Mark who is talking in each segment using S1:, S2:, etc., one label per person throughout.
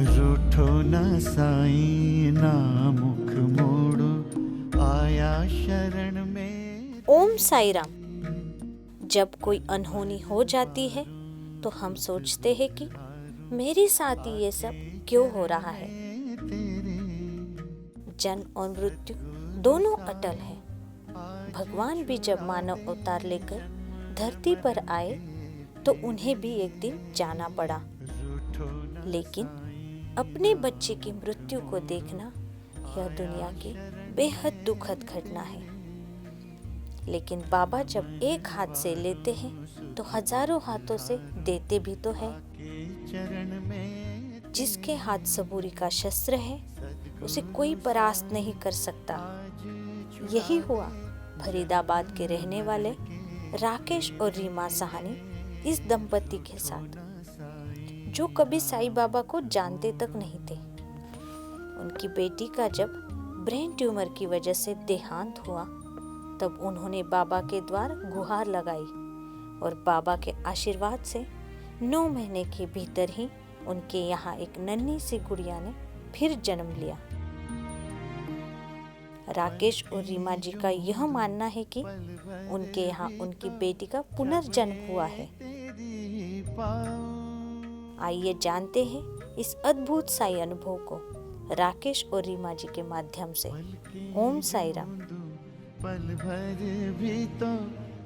S1: रूठो न साईं ना मुख मोड़ो, आया शरण में।
S2: ओम साई राम। जब कोई अनहोनी हो जाती है तो हम सोचते हैं कि मेरे साथ ही ये सब क्यों हो रहा है। जन्म और मृत्यु दोनों अटल है। भगवान भी जब मानव अवतार लेकर धरती पर आए तो उन्हें भी एक दिन जाना पड़ा, लेकिन अपने बच्चे की मृत्यु को देखना यह दुनिया की बेहद दुखद घटना है। लेकिन बाबा जब एक हाथ से लेते हैं तो हजारों हाथों से देते भी तो है। जिसके हाथ सबूरी का शस्त्र है उसे कोई परास्त नहीं कर सकता। यही हुआ फरीदाबाद के रहने वाले राकेश और रीमा साहनी इस दंपति के साथ, जो कभी साईं बाबा को जानते तक नहीं थे। उनकी बेटी का जब ब्रेन ट्यूमर की वजह से देहांत हुआ तब उन्होंने बाबा के द्वार गुहार लगाई और बाबा के आशीर्वाद से 9 महीने के भीतर ही उनके यहाँ एक नन्ही सी गुड़िया ने फिर जन्म लिया। राकेश और रीमा जी का यह मानना है कि उनके यहाँ उनकी बेटी का पुनर्जन्म हुआ है। आइए जानते हैं इस अद्भुत साई अनुभव को राकेश और रीमा जी के माध्यम से। ओम साई राम।
S1: पल भर भी तो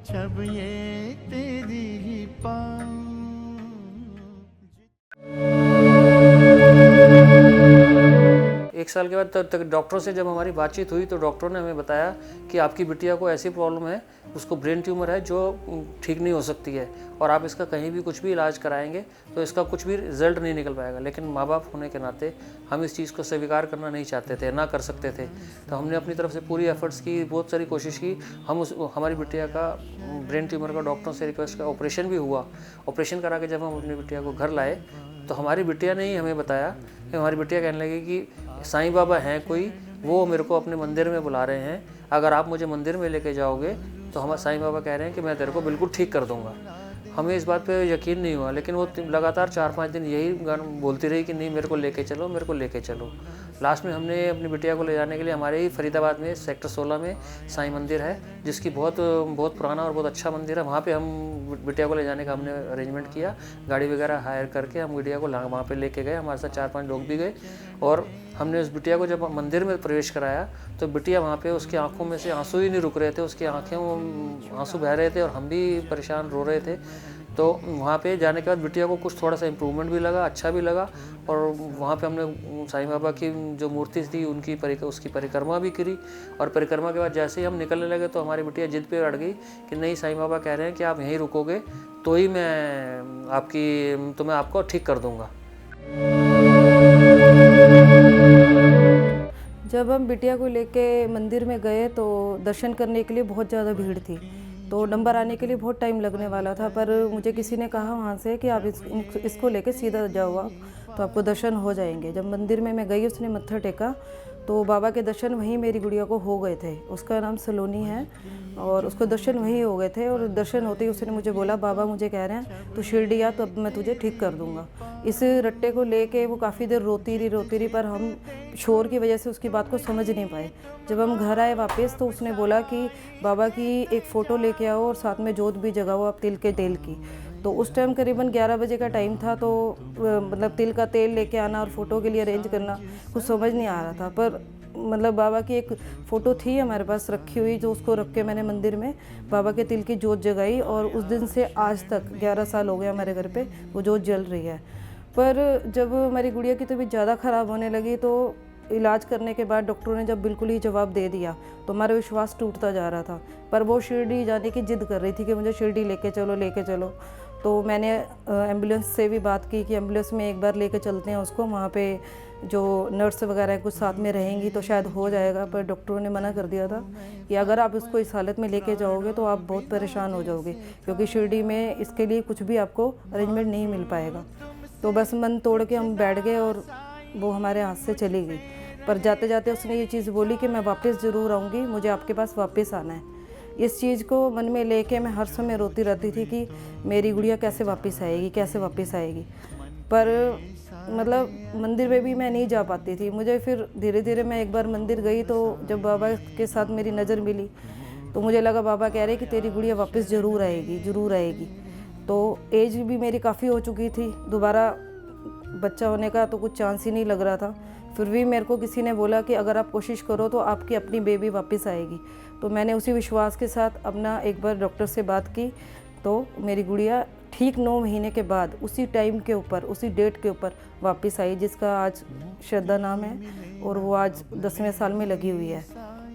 S1: छब ये तेरी ही पाऊं।
S3: एक साल के बाद तक डॉक्टरों से जब हमारी बातचीत हुई तो डॉक्टरों ने हमें बताया कि आपकी बिटिया को ऐसी प्रॉब्लम है, उसको ब्रेन ट्यूमर है जो ठीक नहीं हो सकती है और आप इसका कहीं भी कुछ भी इलाज कराएंगे तो इसका कुछ भी रिजल्ट नहीं निकल पाएगा। लेकिन माँ बाप होने के नाते हम इस चीज़ को स्वीकार करना नहीं चाहते थे, ना कर सकते थे। तो हमने अपनी तरफ से पूरी एफर्ट्स की, बहुत सारी कोशिश की। हमारी बिटिया का ब्रेन ट्यूमर का डॉक्टरों से रिक्वेस्ट का ऑपरेशन भी हुआ। ऑपरेशन करा के जब हम अपनी बिटिया को घर लाए तो हमारी बिटिया ने ही हमें बताया कि हमारी बिटिया कहने लगी कि साईं बाबा हैं कोई, वो मेरे को अपने मंदिर में बुला रहे हैं, अगर आप मुझे मंदिर में लेके जाओगे तो हमारे साईं बाबा कह रहे हैं कि मैं तेरे को बिल्कुल ठीक कर दूंगा। हमें इस बात पे यकीन नहीं हुआ, लेकिन वो लगातार 4-5 दिन यही बोलती रही कि नहीं मेरे को लेके चलो, मेरे को लेके चलो। लास्ट में हमने अपनी बिटिया को ले जाने के लिए हमारे ही फरीदाबाद में सेक्टर 16 में साईं मंदिर है, जिसकी बहुत पुराना और बहुत अच्छा मंदिर है। वहाँ पे हम बिटिया को ले जाने का हमने अरेंजमेंट किया, गाड़ी वगैरह हायर करके हम बिटिया को वहाँ पे लेके गए। हमारे साथ 4-5 लोग भी गए और हमने उस बिटिया को जब मंदिर में प्रवेश कराया तो बिटिया वहाँ पे, उसकी आंखों में से आंसू ही नहीं रुक रहे थे, उसकी आंखें आंसू बह रहे थे और हम भी परेशान रो रहे थे। तो वहाँ पे जाने के बाद बिटिया को कुछ थोड़ा सा इम्प्रूवमेंट भी लगा, अच्छा भी लगा। और वहाँ पे हमने साईं बाबा की जो मूर्ति थी उसकी परिक्रमा भी करी। और परिक्रमा के बाद जैसे ही हम निकलने लगे तो हमारी बिटिया जिद पे अड़ गई कि नहीं, साईं बाबा कह रहे हैं कि आप यहीं रुकोगे तो ही मैं आपको ठीक कर दूँगा।
S4: जब हम बिटिया को लेके मंदिर में गए तो दर्शन करने के लिए बहुत ज़्यादा भीड़ थी, तो नंबर आने के लिए बहुत टाइम लगने वाला था। पर मुझे किसी ने कहा वहाँ से कि आप इसको लेके सीधा जाओ आप, तो आपको दर्शन हो जाएंगे। जब मंदिर में मैं गई, उसने मत्था टेका तो बाबा के दर्शन वहीं मेरी गुड़िया को हो गए थे। उसका नाम सलोनी है और उसको दर्शन वहीं हो गए थे। और दर्शन होते ही उसने मुझे बोला, बाबा मुझे कह रहे हैं तो शिरडी आ, तो अब मैं तुझे ठीक कर दूंगा। इस रट्टे को लेके वो काफ़ी देर रोती रही, पर हम शोर की वजह से उसकी बात को समझ नहीं पाए। जब हम घर आए वापस तो उसने बोला कि बाबा की एक फ़ोटो लेके आओ और साथ में जोत भी जगाओ आप तिल के तेल की। तो उस टाइम करीबन 11 बजे का टाइम था, तो मतलब तिल का तेल लेके आना और फ़ोटो के लिए अरेंज करना कुछ समझ नहीं आ रहा था। पर मतलब बाबा की एक फ़ोटो थी हमारे पास रखी हुई, जो उसको रख के मैंने मंदिर में बाबा के तिल की जोत जगाई। और उस दिन से आज तक 11 साल हो गए हमारे घर पे वो जोत जल रही है। पर जब हमारी गुड़िया की तबीयत ज़्यादा ख़राब होने लगी तो इलाज करने के बाद डॉक्टरों ने जब बिल्कुल ही जवाब दे दिया तो हमारा विश्वास टूटता जा रहा था। पर वो शिरडी जाने की जिद कर रही थी कि मुझे शिरडी लेके चलो। तो मैंने एम्बुलेंस से भी बात की कि एम्बुलेंस में एक बार लेके चलते हैं उसको, वहाँ पे जो नर्स वगैरह कुछ साथ में रहेंगी तो शायद हो जाएगा। पर डॉक्टरों ने मना कर दिया था कि अगर आप इसको इस हालत में लेके जाओगे तो आप बहुत परेशान हो जाओगे, क्योंकि शिरडी में इसके लिए कुछ भी आपको अरेंजमेंट नहीं मिल पाएगा। तो बस मन तोड़ के हम बैठ गए और वो हमारे हाथ से चली गई। पर जाते जाते उसने ये चीज़ बोली कि मैं वापस ज़रूर आऊँगी, मुझे आपके पास वापस आना है। इस चीज़ को मन में लेके मैं हर समय रोती रहती थी कि मेरी गुड़िया कैसे वापस आएगी। पर मतलब मंदिर में भी मैं नहीं जा पाती थी। मुझे फिर धीरे धीरे मैं एक बार मंदिर गई तो जब बाबा के साथ मेरी नज़र मिली तो मुझे लगा बाबा कह रहे कि तेरी गुड़िया वापस ज़रूर आएगी, ज़रूर आएगी। तो एज भी मेरी काफ़ी हो चुकी थी, दोबारा बच्चा होने का तो कुछ चांस ही नहीं लग रहा था। फिर भी मेरे को किसी ने बोला कि अगर आप कोशिश करो तो आपकी अपनी बेबी वापस आएगी। तो मैंने उसी विश्वास के साथ अपना एक बार डॉक्टर से बात की तो मेरी गुड़िया ठीक 9 महीने के बाद उसी टाइम के ऊपर, उसी डेट के ऊपर वापस आई, जिसका आज श्रद्धा नाम है और वो आज 10वें साल में लगी हुई है।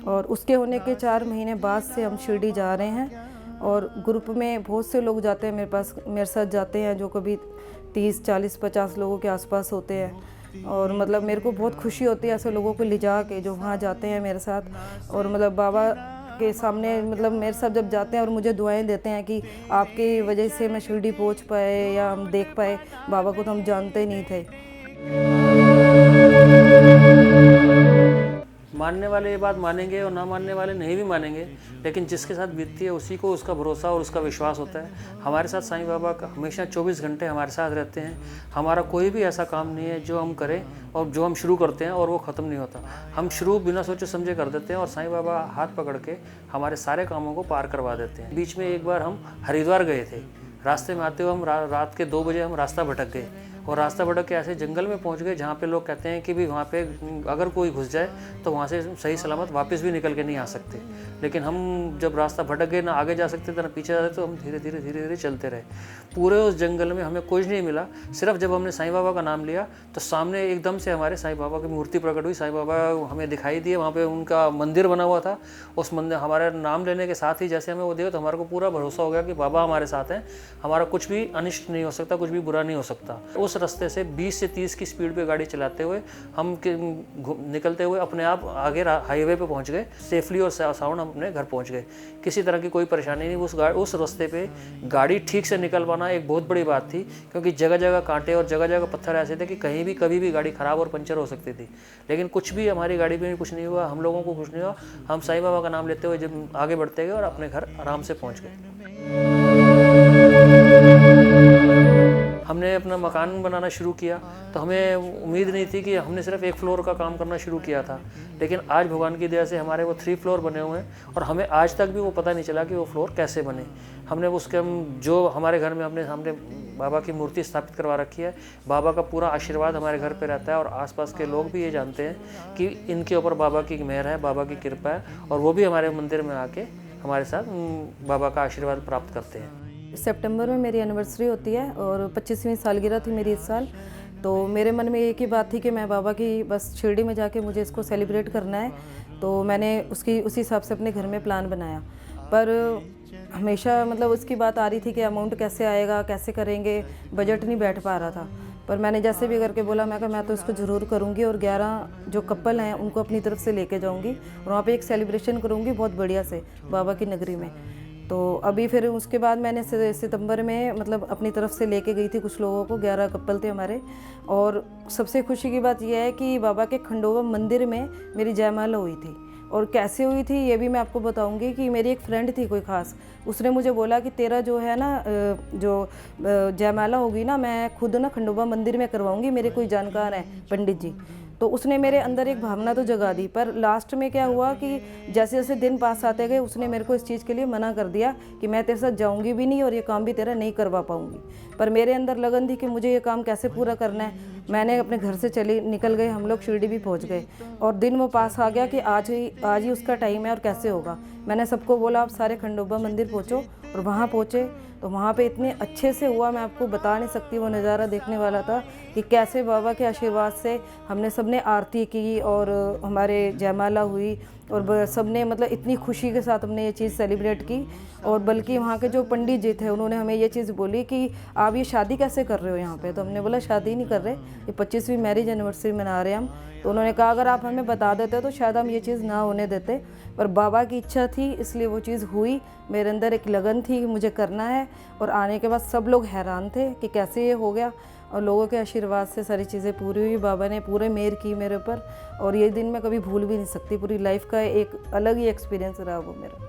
S4: और उसके होने के 4 महीने बाद से हम शिरडी जा रहे हैं और ग्रुप में बहुत से लोग जाते हैं मेरे साथ जाते हैं, जो कभी 30, 40, 50 लोगों के आसपास होते हैं। और मतलब मेरे को बहुत खुशी होती है ऐसे लोगों को ले जा के जो वहाँ जाते हैं मेरे साथ। और मतलब बाबा के सामने मतलब मेरे साथ जब जाते हैं और मुझे दुआएं देते हैं कि आपकी वजह से मैं शिरडी पहुँच पाए या हम देख पाए बाबा को, तो हम जानते ही नहीं थे।
S3: मानने वाले ये बात मानेंगे और ना मानने वाले नहीं भी मानेंगे, लेकिन जिसके साथ बीतती है उसी को उसका भरोसा और उसका विश्वास होता है। हमारे साथ साईं बाबा का हमेशा 24 घंटे हमारे साथ रहते हैं। हमारा कोई भी ऐसा काम नहीं है जो हम करें और जो हम शुरू करते हैं और वो ख़त्म नहीं होता। हम शुरू बिना सोचे समझे कर देते हैं और साईं बाबा हाथ पकड़ के हमारे सारे कामों को पार करवा देते हैं। बीच में एक बार हम हरिद्वार गए थे, रास्ते में आते हुए हम रात के 2 बजे हम रास्ता भटक गए और रास्ता भटक के ऐसे जंगल में पहुंच गए जहाँ पे लोग कहते हैं कि भी वहाँ पे अगर कोई घुस जाए तो वहाँ से सही सलामत वापस भी निकल के नहीं आ सकते। लेकिन हम जब रास्ता भटक गए, ना आगे जा सकते थे ना पीछे जा सकते, तो हम धीरे धीरे चलते रहे। पूरे उस जंगल में हमें कुछ नहीं मिला। सिर्फ जब हमने साईं बाबा का नाम लिया तो सामने एकदम से हमारे साईं बाबा की मूर्ति प्रकट हुई। साईं बाबा हमें दिखाई दिए, वहाँ पर उनका मंदिर बना हुआ था। उस मंदिर हमारे नाम लेने के साथ ही जैसे हमें वो देखा तो हमारे को पूरा भरोसा हो गया कि बाबा हमारे साथ हैं, हमारा कुछ भी अनिष्ट नहीं हो सकता, कुछ भी बुरा नहीं हो सकता। उस रास्ते से 20 से 30 की स्पीड पे गाड़ी चलाते हुए हम निकलते हुए अपने आप आगे हाईवे पे पहुंच गए सेफली और साउंड हम अपने घर पहुंच गए। किसी तरह की कोई परेशानी नहीं। उस रास्ते पे गाड़ी ठीक से निकल पाना एक बहुत बड़ी बात थी, क्योंकि जगह जगह कांटे और जगह जगह पत्थर ऐसे थे कि कहीं भी कभी भी गाड़ी खराब और पंचर हो सकती थी। लेकिन कुछ भी हमारी गाड़ी में कुछ नहीं हुआ, हम लोगों को कुछ नहीं हुआ। हम साईं बाबा का नाम लेते हुए जब आगे बढ़ते गए और अपने घर आराम से पहुँच गए। हमने अपना मकान बनाना शुरू किया तो हमें उम्मीद नहीं थी कि हमने सिर्फ 1 फ्लोर का काम करना शुरू किया था, लेकिन आज भगवान की दया से हमारे वो 3 फ्लोर बने हुए हैं और हमें आज तक भी वो पता नहीं चला कि वो फ्लोर कैसे बने। हमने उसके जो हमारे घर में हमने बाबा की मूर्ति स्थापित करवा रखी है। बाबा का पूरा आशीर्वाद हमारे घर पे रहता है और आसपास के लोग भी ये जानते हैं कि इनके ऊपर बाबा की मेहर है, बाबा की कृपा है, और वो भी हमारे मंदिर में आके हमारे साथ बाबा का आशीर्वाद प्राप्त करते हैं।
S4: सितंबर में मेरी एनिवर्सरी होती है और 25वीं सालगिरह थी मेरी इस साल। तो मेरे मन में एक ही बात थी कि मैं बाबा की बस शिरडी में जाके मुझे इसको सेलिब्रेट करना है। तो मैंने उसी हिसाब से अपने घर में प्लान बनाया। पर हमेशा मतलब उसकी बात आ रही थी कि अमाउंट कैसे आएगा, कैसे करेंगे, बजट नहीं बैठ पा रहा था। पर मैंने जैसे भी करके बोला, मैं तो इसको ज़रूर करूँगी और 11 जो कपल हैं उनको अपनी तरफ से लेके जाऊँगी और वहाँ पे एक सेलिब्रेशन करूँगी बहुत बढ़िया से बाबा की नगरी में। तो अभी फिर उसके बाद मैंने सितंबर में मतलब अपनी तरफ से लेके गई थी कुछ लोगों को, 11 कपल थे हमारे। और सबसे खुशी की बात यह है कि बाबा के खंडोबा मंदिर में मेरी जयमाला हुई थी। और कैसे हुई थी ये भी मैं आपको बताऊंगी कि मेरी एक फ्रेंड थी कोई ख़ास, उसने मुझे बोला कि तेरा जो है ना जो जयमाला होगी ना, मैं खुद ना खंडोबा मंदिर में करवाऊंगी, मेरे कोई जानकार हैं पंडित जी। तो उसने मेरे अंदर एक भावना तो जगा दी। पर लास्ट में क्या हुआ कि जैसे जैसे दिन पास आते गए उसने मेरे को इस चीज़ के लिए मना कर दिया कि मैं तेरे साथ जाऊंगी भी नहीं और ये काम भी तेरा नहीं करवा पाऊंगी। पर मेरे अंदर लगन थी कि मुझे ये काम कैसे पूरा करना है। मैंने अपने घर से निकल गए, हम लोग शिरडी भी पहुंच गए और दिन वो पास आ गया कि आज ही उसका टाइम है और कैसे होगा। मैंने सबको बोला आप सारे खंडोबा मंदिर पहुँचो, और वहाँ पहुँचे तो वहाँ पे इतने अच्छे से हुआ, मैं आपको बता नहीं सकती। वो नज़ारा देखने वाला था कि कैसे बाबा के आशीर्वाद से हमने सबने आरती की और हमारे जयमाला हुई और सबने मतलब इतनी खुशी के साथ हमने ये चीज़ सेलिब्रेट की। और बल्कि वहाँ के जो पंडित जी थे उन्होंने हमें ये चीज़ बोली कि आप ये शादी कैसे कर रहे हो यहाँ पे। तो हमने बोला शादी नहीं कर रहे, ये 25वीं मैरिज एनिवर्सरी मना रहे हैं हम। तो उन्होंने कहा अगर आप हमें बता देते तो शायद हम ये चीज़ ना होने देते, पर बाबा की इच्छा थी इसलिए वो चीज़ हुई। मेरे अंदर एक लगन थी कि मुझे करना है, और आने के बाद सब लोग हैरान थे कि कैसे ये हो गया। और लोगों के आशीर्वाद से सारी चीज़ें पूरी हुई, बाबा ने पूरे मेहर की मेरे ऊपर, और ये दिन मैं कभी भूल भी नहीं सकती। पूरी लाइफ का एक अलग ही एक्सपीरियंस रहा वो मेरा।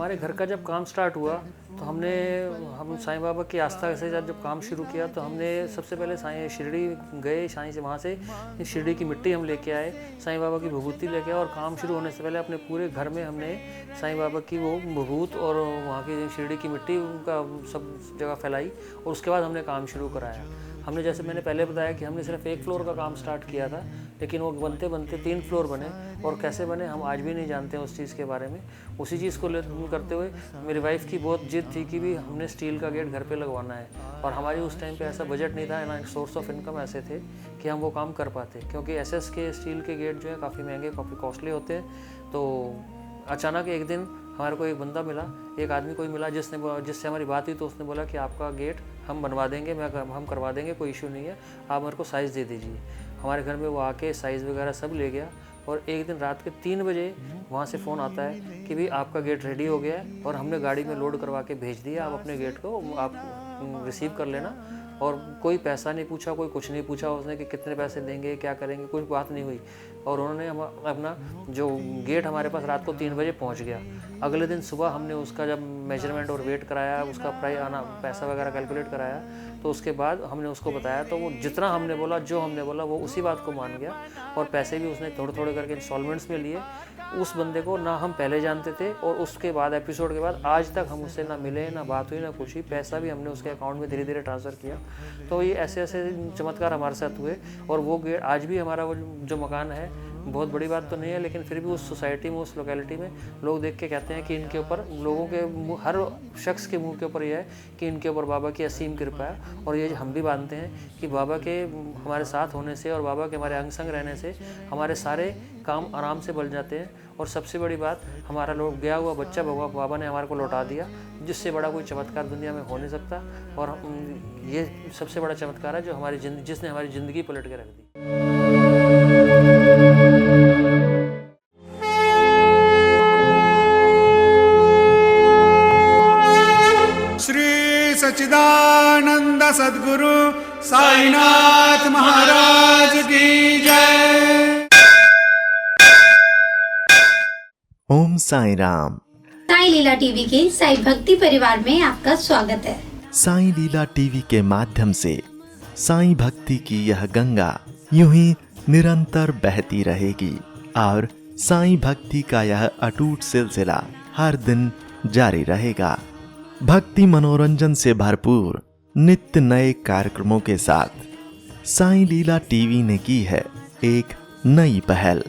S3: हमारे घर का जब काम स्टार्ट हुआ तो हम साईं बाबा की आस्था से जब काम शुरू किया तो हमने सबसे पहले साईं शिरडी गए, साईं से वहाँ से शिरडी की मिट्टी हम लेके आए, साईं बाबा की विभूति लेके आए और काम शुरू होने से पहले अपने पूरे घर में हमने साईं बाबा की वो विभूत और वहाँ की शिरडी की मिट्टी उनका सब जगह फैलाई और उसके बाद हमने काम शुरू कराया। हमने जैसे मैंने पहले बताया कि हमने सिर्फ 1 फ्लोर का काम स्टार्ट किया था, लेकिन वो बनते बनते 3 फ्लोर बने और कैसे बने हम आज भी नहीं जानते हैं उस चीज़ के बारे में। उसी चीज़ को करते हुए मेरी वाइफ की बहुत जिद थी कि भी हमने स्टील का गेट घर पे लगवाना है और हमारी उस टाइम पे ऐसा बजट नहीं था, ना सोर्स ऑफ इनकम ऐसे थे कि हम वो काम कर पाते, क्योंकि एसएस के स्टील के गेट जो है काफ़ी महंगे, काफ़ी कॉस्टली होते हैं। तो अचानक एक दिन हमारे को एक बंदा मिला, एक आदमी कोई मिला जिससे हमारी बात हुई, तो उसने बोला कि आपका गेट हम बनवा देंगे, हम करवा देंगे, कोई इशू नहीं है, आप मेरे को साइज़ दे दीजिए। हमारे घर में वो आके साइज़ वगैरह सब ले गया और एक दिन रात के 3 बजे वहाँ से फ़ोन आता है कि भाई आपका गेट रेडी हो गया है और हमने गाड़ी में लोड करवा के भेज दिया, आप अपने गेट को आप रिसीव कर लेना। और कोई पैसा नहीं पूछा, कोई कुछ नहीं पूछा उसने कि कितने पैसे देंगे, क्या करेंगे, कोई बात नहीं हुई। और उन्होंने अपना जो गेट हमारे पास रात को 3 बजे पहुंच गया। अगले दिन सुबह हमने उसका जब मेजरमेंट और वेट कराया, उसका पैसा वगैरह कैलकुलेट कराया, तो उसके बाद हमने उसको बताया तो वो जितना हमने बोला, जो हमने बोला वो उसी बात को मान गया और पैसे भी उसने थोड़े थोड़े करके इंस्टॉलमेंट्स में लिए। उस बंदे को ना हम पहले जानते थे और उसके बाद एपिसोड के बाद आज तक हम उससे ना मिले, ना बात हुई, ना कुछ हुई। पैसा भी हमने उसके अकाउंट में धीरे धीरे ट्रांसफ़र किया। तो ये ऐसे ऐसे चमत्कार हमारे साथ हुए और वो गेट आज भी हमारा वो जो मकान है, बहुत बड़ी बात तो नहीं है, लेकिन फिर भी उस सोसाइटी में, उस लोकेलिटी में लोग देख के कहते हैं कि इनके ऊपर, लोगों के हर शख्स के मुंह के ऊपर यह है कि इनके ऊपर बाबा की असीम कृपा है। और ये हम भी मानते हैं कि बाबा के हमारे साथ होने से और बाबा के हमारे अंग संग रहने से हमारे सारे काम आराम से बन जाते हैं। और सबसे बड़ी बात, हमारा लोग गया हुआ बच्चा बाबा ने हमारे को लौटा दिया, जिससे बड़ा कोई चमत्कार दुनिया में हो नहीं सकता। और ये सबसे बड़ा चमत्कार है जो जिसने हमारी ज़िंदगी पलट के रख दी।
S1: श्री सच्चिदानंद सद्गुरु साईनाथ महाराज की जय।
S5: ओम साई राम।
S6: साई लीला टीवी के साई भक्ति परिवार में आपका स्वागत है।
S5: साई लीला टीवी के माध्यम से साई भक्ति की यह गंगा यूं ही निरंतर बहती रहेगी और साई भक्ति का यह अटूट सिलसिला हर दिन जारी रहेगा। भक्ति मनोरंजन से भरपूर नित्य नए कार्यक्रमों के साथ साई लीला टीवी ने की है एक नई पहल।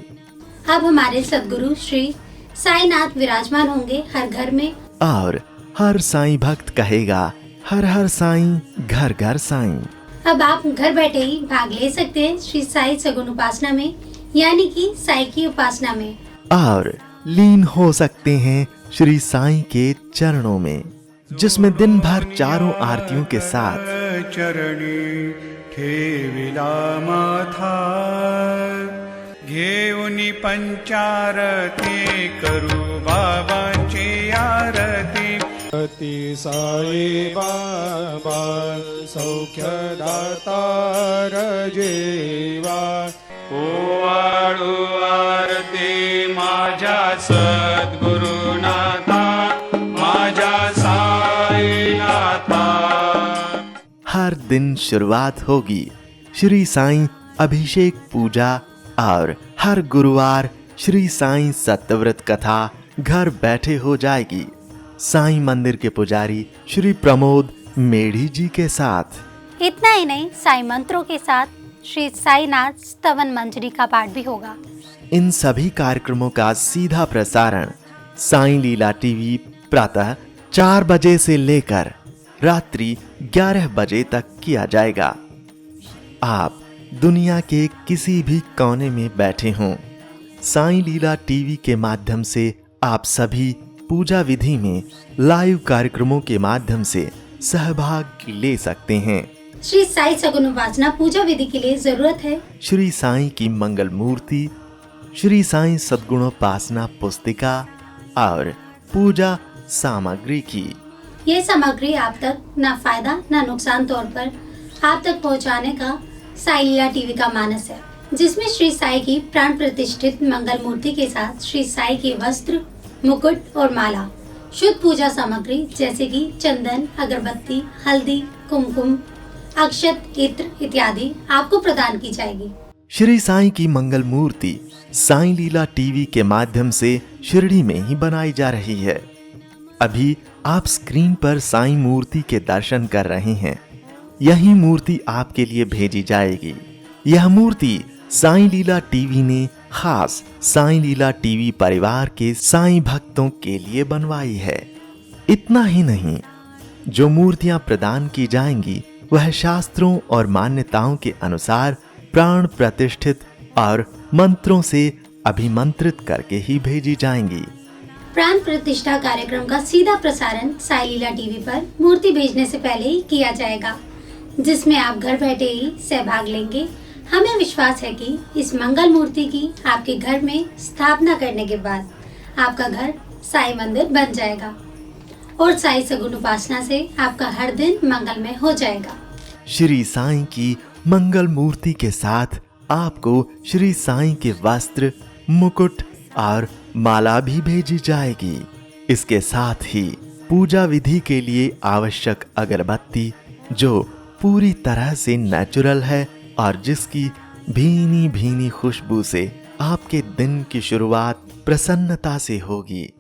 S6: अब हमारे सद्गुरु श्री साईनाथ विराजमान होंगे हर घर में
S5: और हर साईं भक्त कहेगा हर हर साईं, घर घर साईं।
S6: अब आप घर बैठे ही भाग ले सकते हैं श्री साई सगुन उपासना में, यानी कि साई की उपासना में,
S5: और लीन हो सकते हैं श्री साईं के चरणों में, जिसमें दिन भर चारों आरतियों के साथ
S1: चरणी ठेविला माथा घेऊनी पंचारती करू बाबांची आरती।
S7: अति साई बाबा सौख्यदाता जेवा
S1: ओवाळू आरती माझ्या सद्गुरुनाथा, माझ्या साईनाथा।
S5: हर दिन शुरुआत होगी श्री साईं अभिषेक पूजा और हर गुरुवार श्री साईं सत्यव्रत कथा घर बैठे हो जाएगी साईं मंदिर के पुजारी श्री प्रमोद मेढ़ी जी के साथ।
S6: इतना ही नहीं, साई मंत्रों के साथ श्री साईनाथ स्तवन मंजरी का पाठ भी होगा।
S5: इन सभी कार्यक्रमों का सीधा प्रसारण साईं लीला टीवी प्रातः 4 बजे से लेकर रात्रि 11 बजे तक किया जाएगा। आप दुनिया के किसी भी कोने में बैठे हों, साईं लीला टीवी के माध्यम से आप सभी पूजा विधि में लाइव कार्यक्रमों के माध्यम से सहभाग ले सकते हैं।
S6: श्री साई सगुन उपासना पूजा विधि के लिए जरूरत है
S5: श्री साईं की मंगल मूर्ति, श्री साईं सद्गुणोपासना पुस्तिका और पूजा सामग्री की।
S6: ये सामग्री आप तक न फायदा न नुकसान तौर पर आप तक पहुंचाने का साई लीला टीवी का मानस है, जिसमें श्री साई की प्राण प्रतिष्ठित मंगल मूर्ति के साथ श्री साई के वस्त्र, मुकुट और माला शुद्ध पूजा सामग्री जैसे कि चंदन, अगरबत्ती, हल्दी, कुमकुम, अक्षत, इत्र इत्यादि आपको प्रदान की जाएगी।
S5: श्री साईं की मंगल मूर्ति साईं लीला टीवी के माध्यम से शिरडी में ही बनाई जा रही है। अभी आप स्क्रीन पर साईं मूर्ति के दर्शन कर रहे हैं। यही मूर्ति आपके लिए भेजी जाएगी। यह मूर्ति साईं लीला टीवी ने खास साईं लीला टीवी परिवार के साईं भक्तों के लिए बनवाई है। इतना ही नहीं, जो मूर्तियां प्रदान की जाएंगी वह शास्त्रों और मान्यताओं के अनुसार प्राण प्रतिष्ठित और मंत्रों से अभिमंत्रित करके ही भेजी जाएंगी।
S6: प्राण प्रतिष्ठा कार्यक्रम का सीधा प्रसारण साईं लीला टीवी पर मूर्ति भेजने से पहले ही किया जाएगा, जिसमें आप घर बैठे ही सहभाग लेंगे। हमें विश्वास है कि इस मंगल मूर्ति की आपके घर में स्थापना करने के बाद आपका घर साईं मंदिर बन जाएगा और साईं सगुन उपासना से आपका हर दिन मंगलमय हो जाएगा।
S5: श्री साईं की मंगल मूर्ति के साथ आपको श्री साईं के वस्त्र, मुकुट और माला भी भेजी जाएगी। इसके साथ ही पूजा विधि के लिए आवश्यक अगरबत्ती, जो पूरी तरह से नेचुरल है और जिसकी भीनी भीनी खुशबू से आपके दिन की शुरुआत प्रसन्नता से होगी।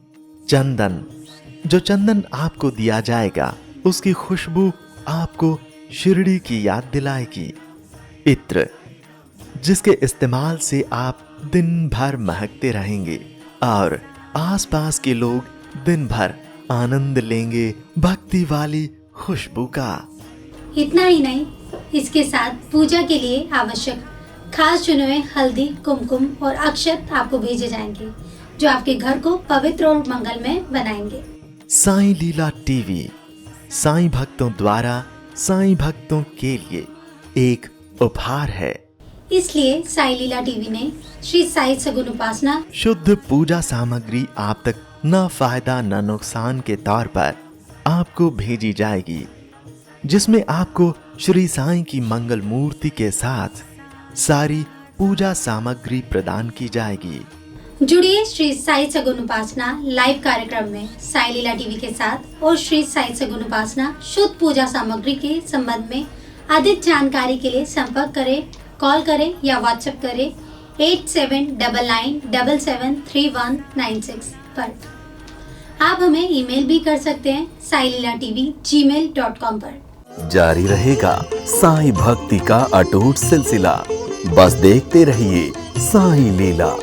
S5: चंदन, जो चंदन आपको दिया जाएगा उसकी खुशबू आपको शिरडी की याद दिलाएगी। इत्र, जिसके इस्तेमाल से आप दिन भर महकते रहेंगे और आसपास के लोग दिन भर आनंद लेंगे भक्ति वाली खुशबू का।
S6: इतना ही नहीं, इसके साथ पूजा के लिए आवश्यक खास चुने हुए हल्दी, कुमकुम और अक्षत आपको भेजे जाएंगे, जो आपके घर को पवित्र और मंगलमय बनाएंगे।
S5: साईं लीला टीवी साईं भक्तों द्वारा साईं भक्तों के लिए एक उपहार है।
S6: इसलिए साईं लीला टीवी ने श्री साईं सगुन उपासना
S5: शुद्ध पूजा सामग्री आप तक न फायदा न नुकसान के तौर पर आपको भेजी जाएगी, जिसमें आपको श्री साईं की मंगल मूर्ति के साथ सारी पूजा सामग्री प्रदान की जाएगी।
S6: जुड़िए श्री साईं सगुन उपासना लाइव कार्यक्रम में साईं लीला टीवी के साथ और श्री साईं सगुन उपासना शुद्ध पूजा सामग्री के संबंध में अधिक जानकारी के लिए संपर्क करें, कॉल करें या व्हाट्सएप करें 8799773196 पर। आप हमें ईमेल भी कर सकते हैं saililatv@gmail.com पर।
S8: जारी रहेगा साईं भक्ति का अटूट सिलसिला। बस देखते रहिए साईं लीला।